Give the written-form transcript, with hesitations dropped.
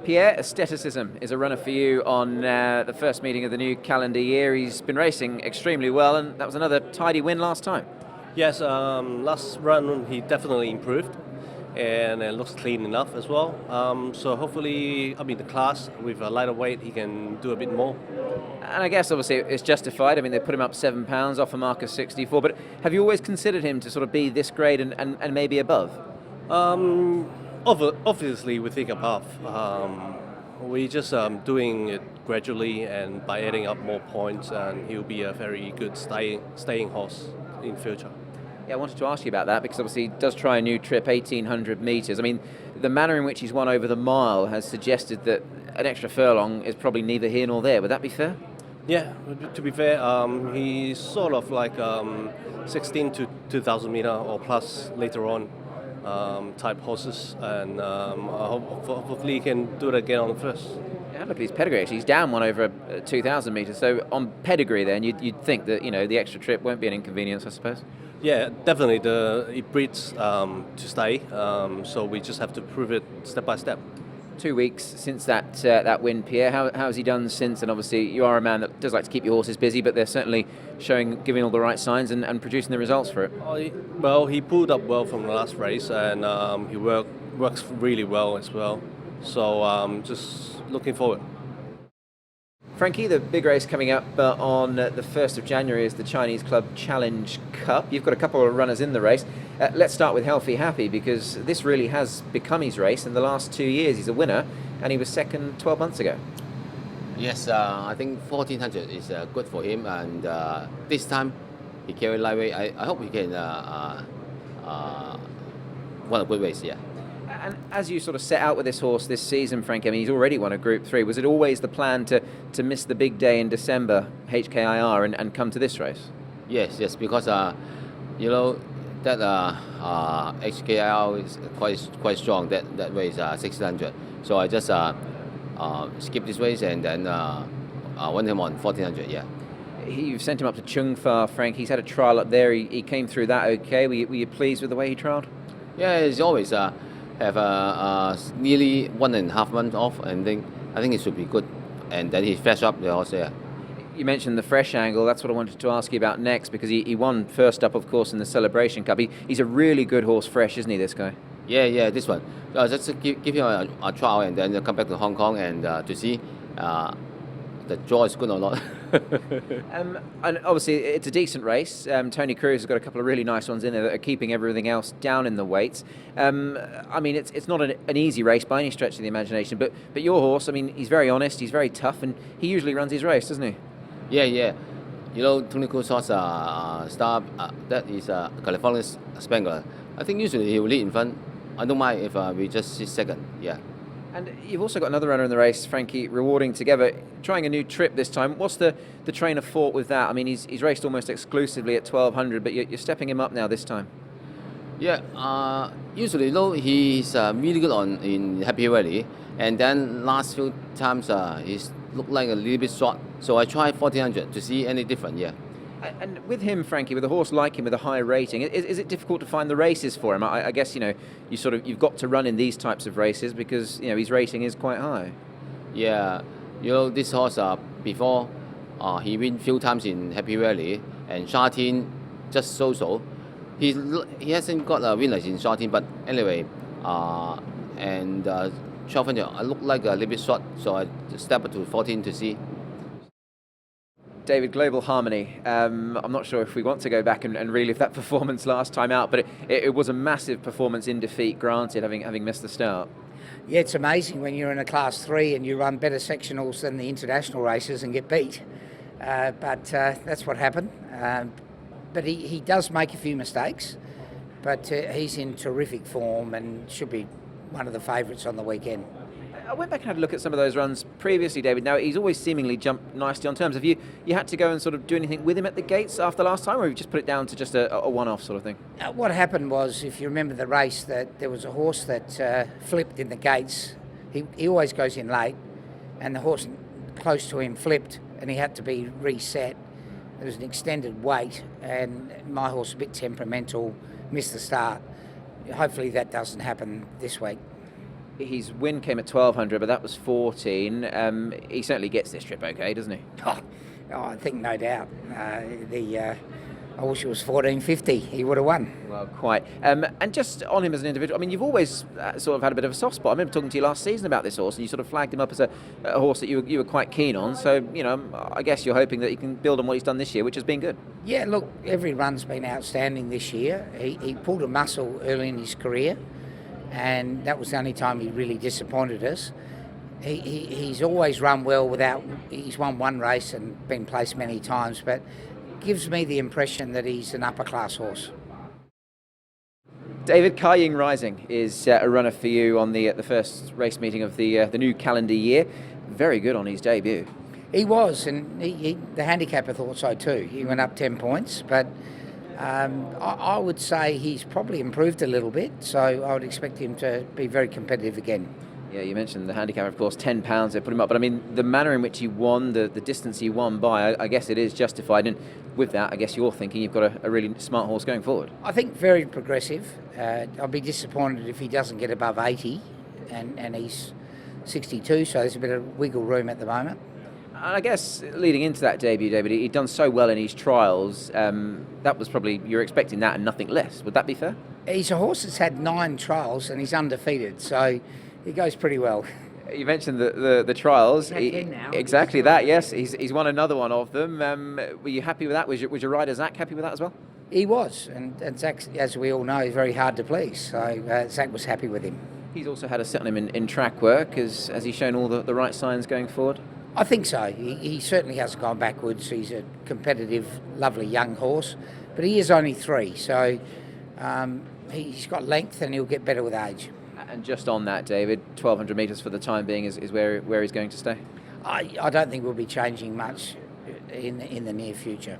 Pierre, AESTHETICISM is a runner for you on the first meeting of the new calendar year. He's been racing extremely well, and that was another tidy win last time. Yes, last run he definitely improved, and it looks clean enough as well. So hopefully, the class with a lighter weight, he can do a bit more. And I guess obviously it's justified. I mean, they put him up 7 pounds off a mark of 64, but have you always considered him to sort of be this grade and maybe above? Obviously, we think above. We just doing it gradually and by adding up more points, and he'll be a very good staying horse in future. Yeah, I wanted to ask you about that because obviously he does try a new trip, 1,800 metres. I mean, the manner in which he's won over the mile has suggested that an extra furlong is probably neither here nor there. Would that be fair? Yeah, to be fair, he's sort of like 16 to 2,000 metre or plus later on type horses, and hopefully he can do it again on the first. Yeah, look at his pedigree. Actually, he's down one over 2,000 metres. So on pedigree, then you'd think that the extra trip won't be an inconvenience, I suppose. Yeah, definitely. It breeds to stay. So we just have to prove it step by step. 2 weeks since that win, Pierre. How has he done since? And obviously, you are a man that does like to keep your horses busy, but they're certainly giving all the right signs and producing the results for it. Well, he pulled up well from the last race, and he works really well as well. So just looking forward. Frankie, the big race coming up on the 1st of January is the Chinese Club Challenge Cup. You've got a couple of runners in the race. Let's start with Healthy Happy, because this really has become his race. In the last 2 years, he's a winner, and he was second 12 months ago. Yes, I think 1,400 is good for him, and this time he carried lightweight. I hope he can win a good race, yeah. And as you sort of set out with this horse this season, Frankie, I mean, he's already won a Group 3. Was it always the plan to miss the big day in December, HKIR, and come to this race? Yes, because that HKIR is quite strong. That race 1,600. So I just skipped this race and then won him on 1,400. Yeah. You've sent him up to Chung Fa, Frank. He's had a trial up there. He came through that okay. Were you pleased with the way he trialled? Yeah, he's always have nearly 1.5 months off, and then I think it should be good. And then he's fresh up there also. Yeah. You mentioned the fresh angle. That's what I wanted to ask you about next, because he won first up, of course, in the Celebration Cup. He's a really good horse fresh, isn't he, this guy? Yeah, this one. Just give him a trial and then come back to Hong Kong and to see the draw is good or not. And obviously, it's a decent race. Tony Cruz has got a couple of really nice ones in there that are keeping everything else down in the weights. I mean, it's not an easy race by any stretch of the imagination, but your horse, I mean, he's very honest, he's very tough, and he usually runs his race, doesn't he? Yeah. Tony Cruz horse star, that is California Spangler. I think usually he will lead in front. I don't mind if we just sit second, yeah. And you've also got another runner in the race, Frankie, Rewarding Together, trying a new trip this time. What's the trainer thought with that? I mean, he's raced almost exclusively at 1,200, but you're stepping him up now this time. Yeah, usually he's really good in Happy Valley, and then last few times he's looked like a little bit short. So I tried 1,400 to see any different, yeah. And with him, Frankie, with a horse like him with a high rating, is it difficult to find the races for him? I guess you've got to run in these types of races because his rating is quite high. Yeah, this horse before he win few times in Happy Valley, and Shartin just so. He hasn't got a winner in Shartin, but anyway, and 1,200 I look like a little bit short, so I stepped to 14 to see. David, Global Harmony. I'm not sure if we want to go back and relive that performance last time out, but it was a massive performance in defeat, granted, having missed the start. Yeah, it's amazing when you're in a Class 3 and you run better sectionals than the international races and get beat. But that's what happened. But he does make a few mistakes, but he's in terrific form and should be one of the favourites on the weekend. I went back and had a look at some of those runs previously, David. Now, he's always seemingly jumped nicely on terms. Have you had to go and sort of do anything with him at the gates after last time, or have you just put it down to just a one-off sort of thing? What happened was, if you remember the race, that there was a horse that flipped in the gates. He always goes in late, and the horse close to him flipped, and he had to be reset. There was an extended wait, and my horse, a bit temperamental, missed the start. Hopefully that doesn't happen this week. His win came at 1200, but that was 14. He certainly gets this trip okay, doesn't he? Oh, I think no doubt. I wish it was 1450. He would have won. Well, quite. And just on him as an individual, I mean, you've always sort of had a bit of a soft spot. I remember talking to you last season about this horse, and you sort of flagged him up as a horse that you were quite keen on. So, you know, I guess you're hoping that he can build on what he's done this year, which has been good. Yeah, look, every run's been outstanding this year. He pulled a muscle early in his career, and that was the only time he really disappointed us. He's always run well he's won one race and been placed many times, but gives me the impression that he's an upper class horse. David, YING Rising is a runner for you on the first race meeting of the new calendar year. Very good on his debut. He was, and the handicapper thought so too. He went up 10 points, but I would say he's probably improved a little bit, so I would expect him to be very competitive again. Yeah, you mentioned the handicap, of course, £10 they put him up. But I mean, the manner in which he won, the distance he won by, I guess it is justified. And with that, I guess you're thinking you've got a really smart horse going forward. I think very progressive. I'll be disappointed if he doesn't get above 80, and he's 62, so there's a bit of wiggle room at the moment. And I guess leading into that debut, David, he'd done so well in his trials. That was probably, you're expecting that and nothing less. Would that be fair? He's a horse that's had 9 trials and he's undefeated, so he goes pretty well. You mentioned the trials. He's had 10 now. Exactly that, yes. He's won another one of them. Were you happy with that? Was your rider Zach happy with that as well? He was, and Zach, as we all know, is very hard to please, so Zach was happy with him. He's also had a sit on him in track work. Has he shown all the right signs going forward? I think so. He certainly hasn't gone backwards. He's a competitive, lovely young horse, but he is only 3, so he's got length and he'll get better with age. And just on that, David, 1,200 metres for the time being is where he's going to stay? I don't think we'll be changing much in the near future.